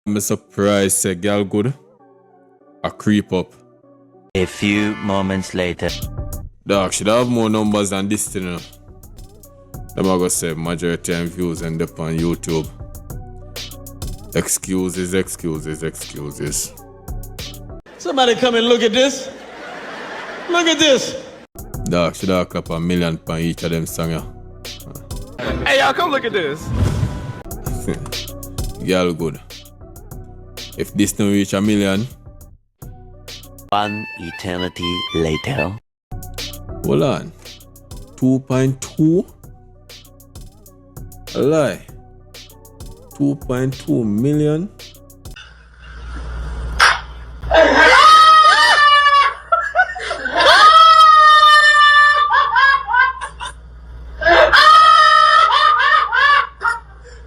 I'm surprised say Gyal good. I creep up. A few moments later. Dog, should have more numbers than this thing, you know. Them I go say majority and views and up on YouTube. Excuses. Somebody come and look at this. Look at this. Dog, should have clap 1 million on each of them songs. Hey, y'all, come look at this. Gyal good. If this don't reach 1 million, One eternity later. hold on. 2.2? A lie. 2.2 million?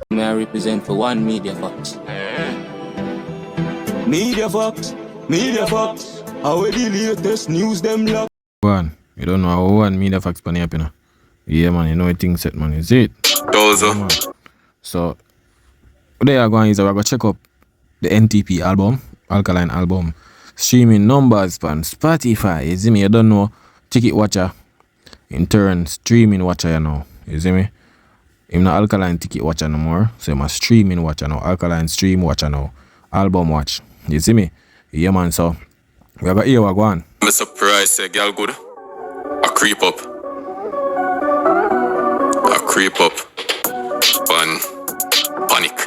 May I represent for one Media Fox. Media Fox. How the latest news them lock. One, you don't know how one Media Fox pan up, you know. Yeah, man, you know things set, man. Is it? Dozo. Yeah, so, there you go, is we're going to check up the NTP album, Alkaline album. Streaming numbers on Spotify. You see me? You don't know. Ticket watcher. In turn, streaming watcher, you know. You see me? I'm not Alkaline ticket watcher no more. So I'm a streaming watcher now. Alkaline stream watcher now. Album watch. You see me? Yeah, man. So, we got here, we're going. I'm surprised say Gyal good. I creep up. Panic.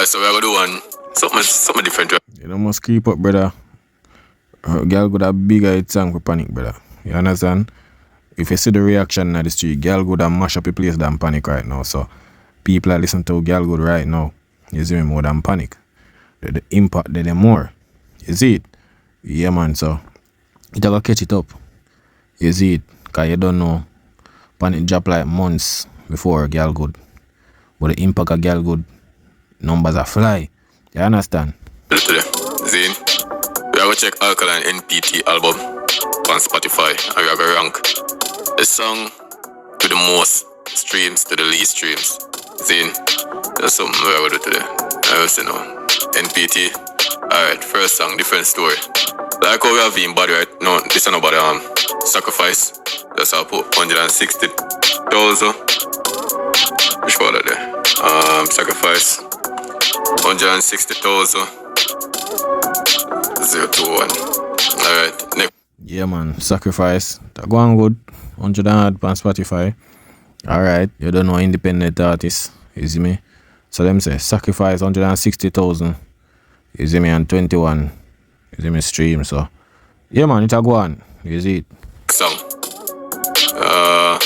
So we're gonna do something different. You know, must creep up, brother. Gyal got a bigger hit song for Panic, brother. You understand? If you see the reaction at the street, Gyal good and mash up the place than Panic right now. So people are listening to Gyal good right now. You see me more than Panic. The impact there more. You see it? Yeah, man. So you gotta catch it up. You see it? Cause you don't know. Panic drop like months before Gyal good. But the impact of Gyal good numbers are fly. You understand? Zine, we are going to check Alkaline NPT album on Spotify and we are going to rank the song to the most streams to the least streams. Zine, that's something we are going to do today. I will say now. NPT. Alright, first song, different story. Like how we have been body right now, this is not about Sacrifice. That's how I put 160,000. Which one are there? Sacrifice 160,000. 021. Alright, next. Yeah, man. Sacrifice. That go on good. 100 on Spotify. Alright. You don't know independent artists. You see me? So them say Sacrifice 160,000. You see me? And 21. You see me stream. So yeah, man. It a go on. You see it? Song. I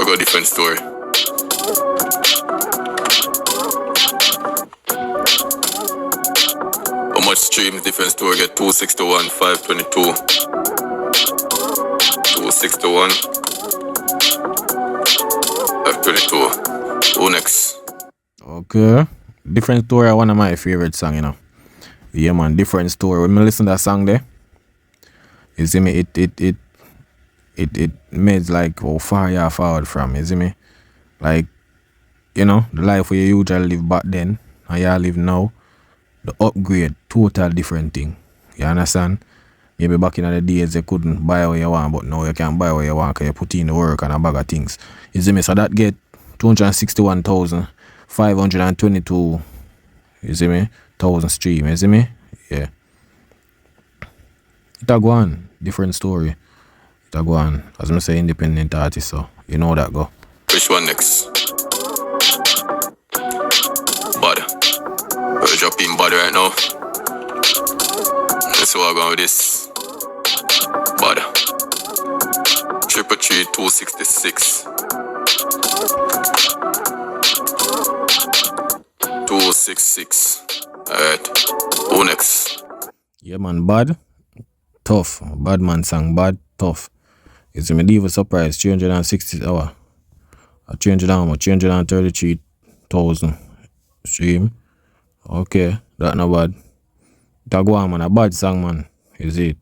got a different story. How much streams different story get? 261, 522. 261, 522. Who next? Okay. Different Story, one of my favorite songs, you know. Yeah, man. Different Story. When I listen to that song there, you see me? It made like how far you forward from. You see me? Like, you know, the life where you usually live back then and you live now, the upgrade, total different thing. You understand? Maybe back in the days you couldn't buy what you want, but now you can buy what you want because you put in the work and a bag of things. You see me? So that get 261,522. You see me? 1,000 stream. You see me? Yeah. It a go on. Different story. It a go on. As I say, independent artist, so you know that go. Which one next? Body. We're dropping body right now. Let's see what I'm going with this. Body. 333, 266. 266. Alright. Who next? Yeah, man. Bad. Tough. Bad man song. Bad. Tough. It's a medieval surprise. 360 hour. 333,000 stream. Okay. That not bad. That go on, man. A bad song, man. Is it?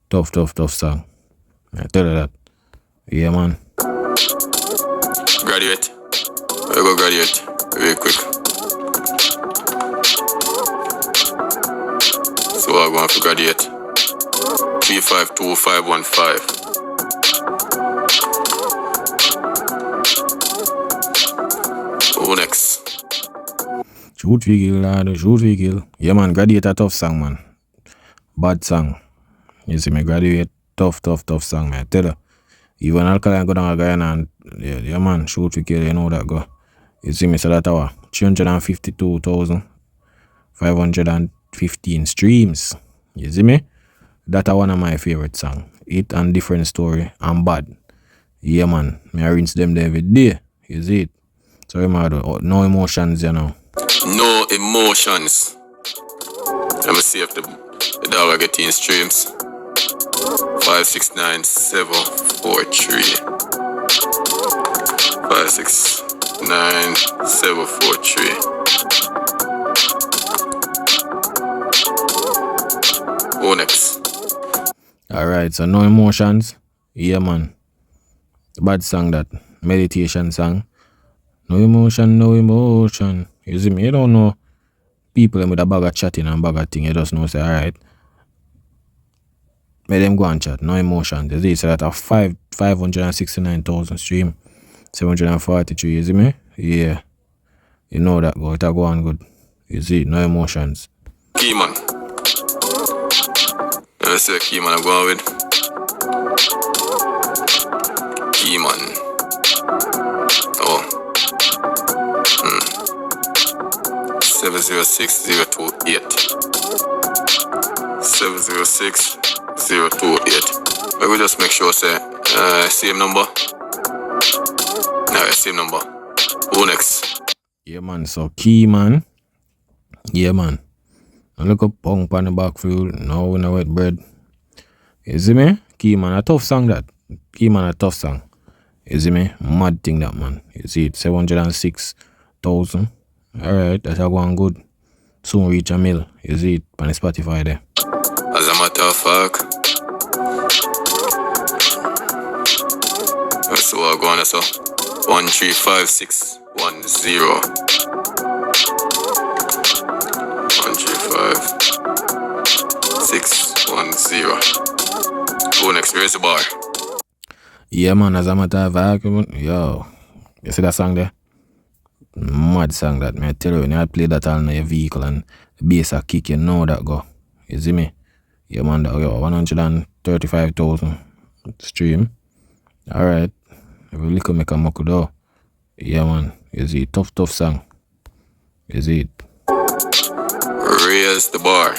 Tough song. I tell you that. Yeah, man. Graduate. I go graduate. Real quick. Graduate. 352515. Who next? Shoot we kill, lad. Shoot we kill. Yeah, man. Graduate a tough song, man. Bad song. You see me, Graduate. Tough song, man. I tell you. Even Alkaline go down a guy and yeah, man. Shoot we kill. You know that go. You see me, so that our 352,515 streams. You see me? That's one of my favorite songs. It and different story and bad. Yeah, man. I rinse them there every day. You see it? So remember, no emotions, you know. No emotions. Let me see if the dog are getting streams. 569,743. 569,743. Who next? Alright, so no emotions. Yeah, man. Bad song that. Meditation song. No emotion, no emotion. You see me? You don't know people with a bag of chatting and bag of thing. You just know, say, alright. Let them go and chat. No emotions. You see, so that have 569,000 stream. 743. You see me? Yeah. You know that go. It'll go on good. You see, no emotions. Keyman. Let me say Keyman I'm going with. Keyman. Oh. 706028. 706028. I will just make sure say same number. Same number. Who next? Yeah, man. So, key, man. Yeah, man. I look up punk on the backfield. No, we no wet bread. You see me? Key, man. A tough song that. Key, man. A tough song. You see me? Mad thing that, man. You see it? 706,000. Alright, that's a going good. Soon reach a mill. You see it on the Spotify there. As a matter of fact, that's what I'm going to say. 135610. 135610. Who next? Raise the bar. Yeah, man, as a matter of fact, yo, you see that song there? Mad song that, man. I tell you, when you play that on your vehicle and the bass a kick, you know that go. You see me? Yeah, man, that, yo, 135,000 stream. Alright. Every little make a muck though. Yeah, man. You see, tough song. You see it? Raise the bar.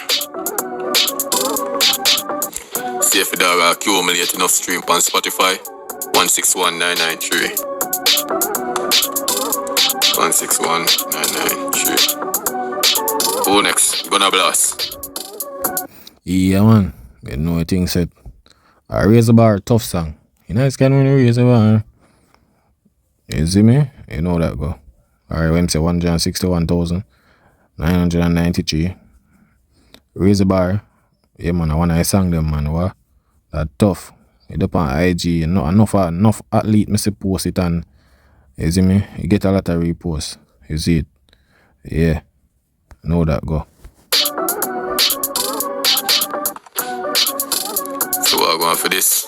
See if the dog accumulate enough stream on Spotify. 161993. 161993. Who next? Gonna blast. Yeah, man. You know what thing said. I raise the bar, tough song. You know it's kind when you raise the bar. You see me? You know that go. Alright, when say 161,993. Raise the bar. Yeah, man, I wanna sing them, man. What? That tough. You up on IG. You know, enough athlete, me say post it and you see me? You get a lot of reposts. You see it? Yeah. Know that go. So we're going for this.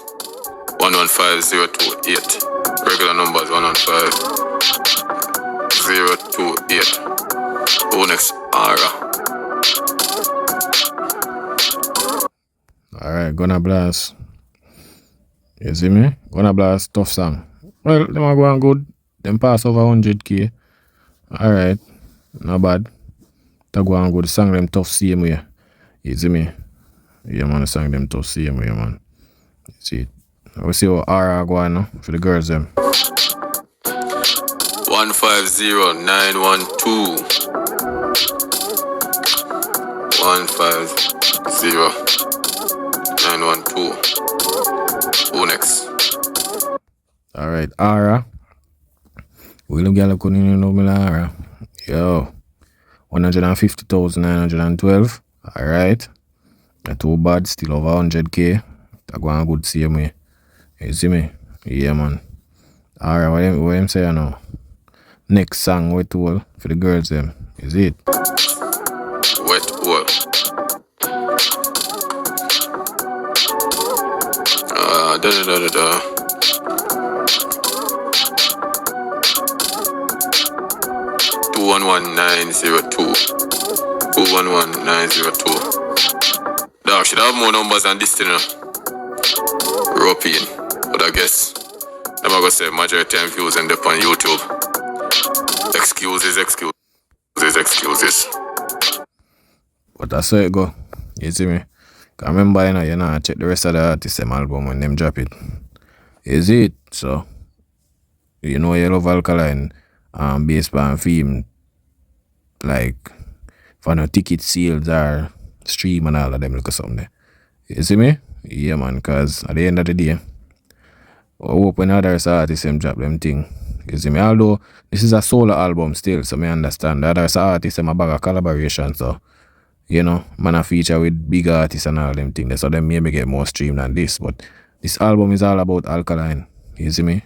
115028. Regular numbers 115028. Who next? Ara. Alright, gonna blast. You see me? Gonna blast, tough song. Well, them are going good. Them pass over 100k. Alright. Not bad. They go on good. Song them tough same way. You see me? Yeah, man, the song them tough same way, man. You see it? We see how Ara go on now for the girls them. 150912. 150912. Who next? Alright, Ara. William Gyal couldn't even know me Ara. Yo. 150,912. Alright. Not too bad, still over 100k. That go on good same way. You see me? Yeah, man. Alright, what them say now? Next song, Wet Hole, for the girls them. Is it? Wet Hole. Da da da da da. 211902. 211902. Dog, should have more numbers than this, you know. European. But I guess I'm gonna say majority of views end up on YouTube. Excuses. But that's how it go. You see me? Cause remember, you know, I check the rest of the artists' album when them drop it. You see it? So, you know, you love Alkaline based on theme, like, for no ticket sales or stream and all of them, look at something there. You see me? Yeah, man, cause at the end of the day, I hope when others artists them drop them thing. You see me? Although this is a solo album still, so me understand. The others artists them a bag of collaboration, so you know, man a feature with big artists and all them things. So them maybe get more stream than this. But this album is all about Alkaline. You see me?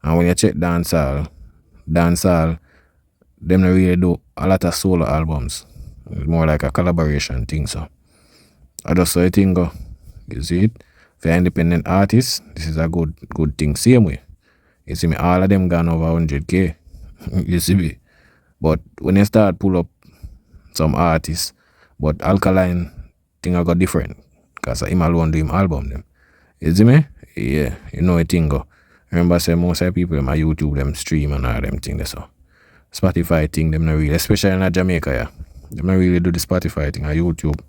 And when you check dancehall, them don't really do a lot of solo albums. It's more like a collaboration thing, so I just saw a thing go. You see it? For independent artists, this is a good thing. Same way. You see me, all of them gone over 100k. You see me? But when you start pull up some artists, but Alkaline thing I got different. Because him alone do him album them. You see me? Yeah, you know a thing go. Remember say most of the people my YouTube them stream and all them things so. Spotify thing them not really, especially in Jamaica, yeah. Them not really do the Spotify thing on YouTube.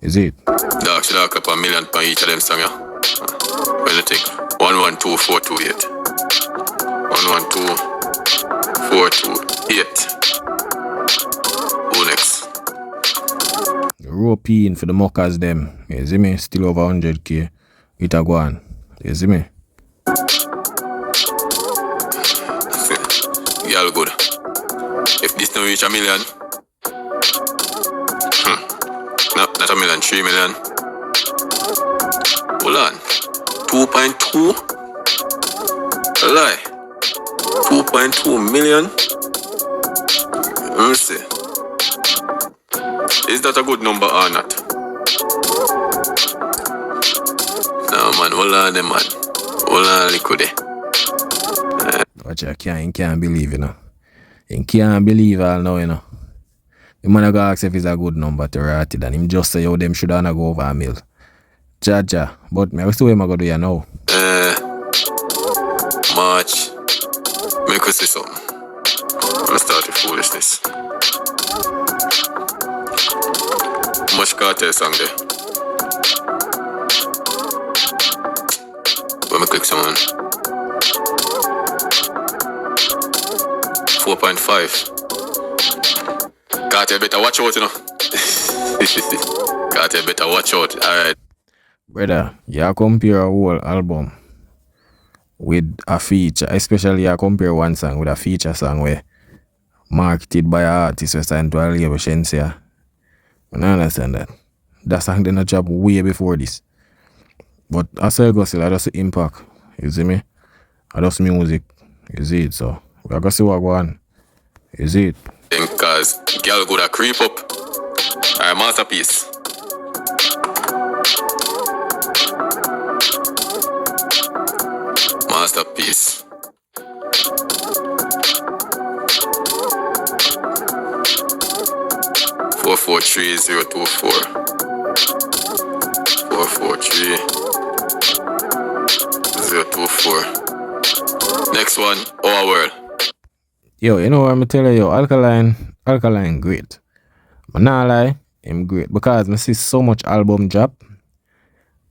Is it? Dog, should have up a million per each of them song, yeah. What do you think? 112428. 112428. Who next? European for the mockers them. You see me? Still over 100k. It a go on. You see me? Gyal good. If this don't reach a million, not a million, 3 million. Hold on. 2.2? Lie. 2.2 million? Let me see. Is that a good number or not? No man, hold on them man. Hold on liquid. Watch you can't believe, you know. You can't believe all now, you know. The man go ask if it's a good number to write it and him just say, yo, them should not go over a mil. Jaja. But me, I still am going to do you now. March. Make us say something. Let's start the foolishness. How much cartel song there? Let me click someone. 4.5. Cartel better watch out, you know. Cartel better watch out. Alright. Brother, you compare a whole album with a feature, especially you compare one song with a feature song where marketed by an artist who signed to a label, Shensia. I understand that. That song did not drop way before this. But as I go still, I just see impact. You see me? I just music. You see it, so we are going to see what go on. You see it? Because Gyal go to creep up. Alright, masterpiece. Masterpiece. Four 443-024. 443-024. Next one, Our World. Yo, you know what I'm telling you? Alkaline great. But nah lie, I'm great. Because I see so much album drop.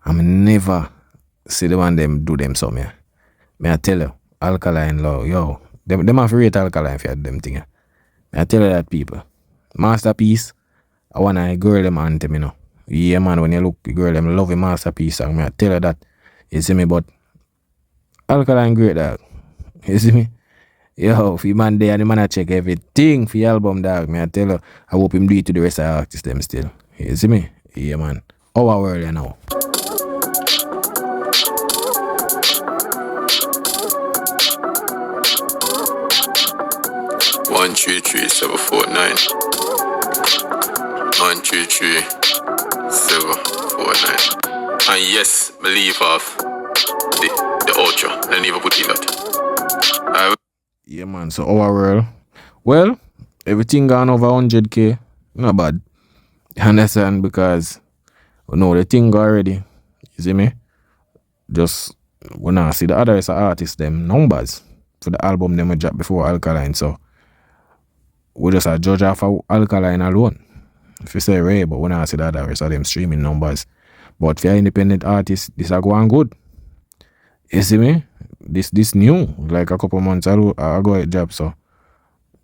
I'm never see the one them do them some, yeah. May I tell you, Alkaline law, yo. Them have to rate Alkaline for them thing, yeah. May I tell you that, people. Masterpiece, I want to girl them anthem, you know. Yeah, man, when you look, girl them love a masterpiece song. May I tell you that. You see me, but Alkaline great, dog. You see me? Yo, if you man there, the man I check everything for your album, dog. May I tell you, I hope him do it to the rest of the artists them still. You see me? Yeah, man. Our World, you know. One 133-749. 133-749. And yes, believe off. the outro. I didn't even put in that. Yeah, man. So our world, well, everything gone over 100K. Not bad. You understand? Because we know the thing already. You see me? Just when I see the other artists, them numbers for the album them we dropped before Alkaline. So we just a judge off of Alkaline alone. If you say Ray, but when I see the other rest of them streaming numbers. But for independent artists, this are going good. You see me? This new, like a couple months ago it dropped, so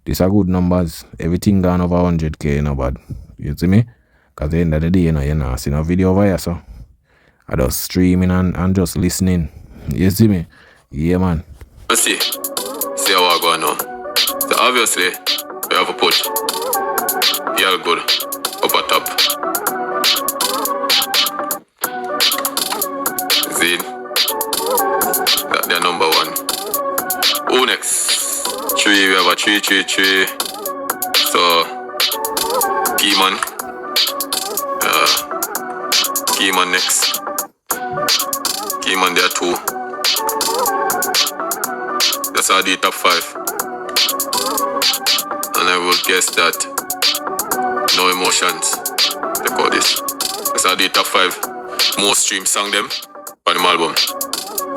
these are good numbers. Everything gone over 100K, you know, bad. You see me? Because at the end of the day, you know, see no video over here, so I just streaming and just listening. You see me? Yeah, man. Let's see how I go now. So obviously, we have to put Gyal good up at top. See? They're number one. Who next? 3, we have a 3. So, Keyman. Keyman next. Keyman there 2. That's how the top 5. And I will guess that No Emotions. They call this. That's how the top 5 most streamed song them on the album.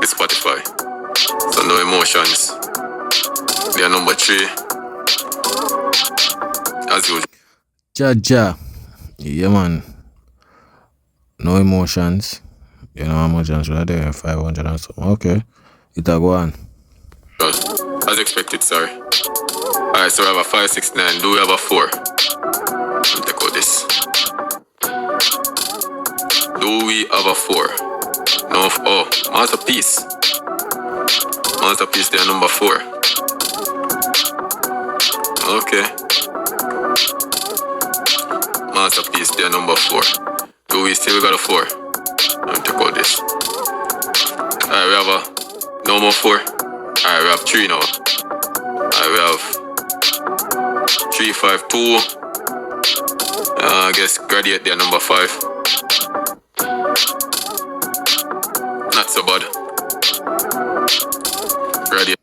It's Spotify. So No Emotions. They are number 3. As usual. Ja. Yeah, man. No Emotions. You know how much right there? 500 and something. Okay. It'll go on. As expected, sorry. Alright, so we have a 5, 6, 9. Do we have a 4? Let me take out this. Do we have a 4? No. Oh, Masterpiece. Masterpiece, they are number 4. Okay. Masterpiece, they are number 4. Do we still got a 4? Let me take out this. Alright, we have a no more 4. Alright, we have 3 now. Alright, we have 3, 5, 2. I guess Graduate there, number 5. Not so bad. Graduate.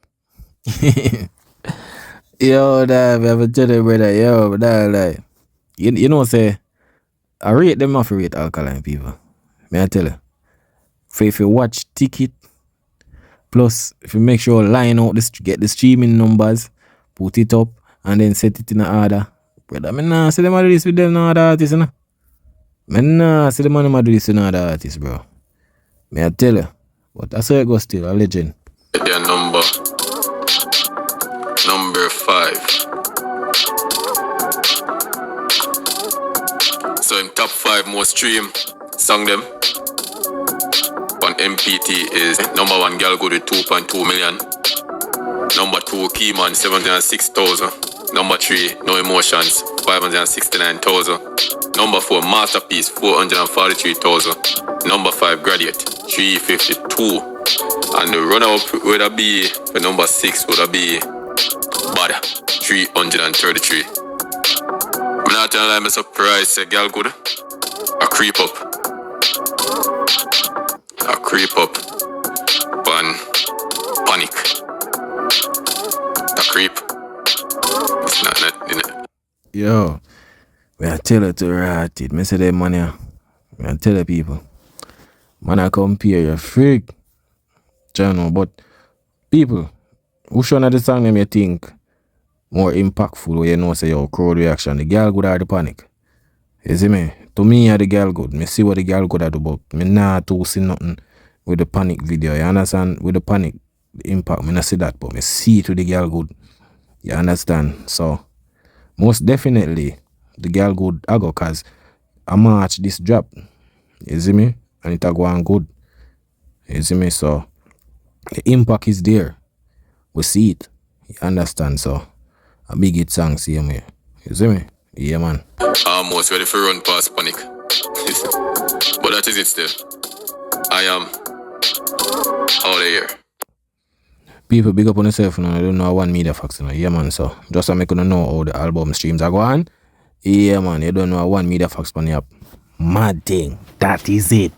Yo, that we have a tell you, brother. Yo, that like you know say I rate them off rate Alkaline people. May I tell you? For if you watch Ticket, plus if you make sure line out this, get the streaming numbers, put it up, and then set it in the order. Brother, I nah see them do this with them no other artists, you know. I nah see them do this with no other artists, bro. May I tell you? But that's how it goes still, a legend. Their number 5. So in top 5 most stream song them on MPT is number 1 Gyal Good with 2.2 million. Number 2 Keyman 706,000. Number 3 No Emotions 569,000. Number 4 Masterpiece 443,000. Number 5 Graduate 352. And the runner-up would be for number 6 would be Bad 333. I'm not telling you I'm surprised say Gyal Good a creep up. Panic. A creep. It's not. Yo, when I tell you to write it, I say them money. When I tell the people, man, I compare you freak. Channel, but people, which one of the song them you think more impactful where you know say your crowd reaction? The Gyal Good or the Panic? You see me? To me, the Gyal Good. Me see what the Gyal Good do, but me not to see nothing with the Panic video. You understand? With the Panic, the impact, me not see that, but me see it with the Gyal Good. You understand? So, most definitely, the Gyal Good I go cause I March this drop. You see me? And it a go on good. You see me? So, the impact is there. We see it. You understand? So, a big hit song, see me. You see me? Yeah, man. Almost ready for run past Panic. But that is it still. I am out of here. People big up on yourself, you know. I don't know one media facts, you know. Yeah, man. So, just to make you know how the album streams are going. Yeah, man. You don't know one media facts on the app. Mad thing. That is it.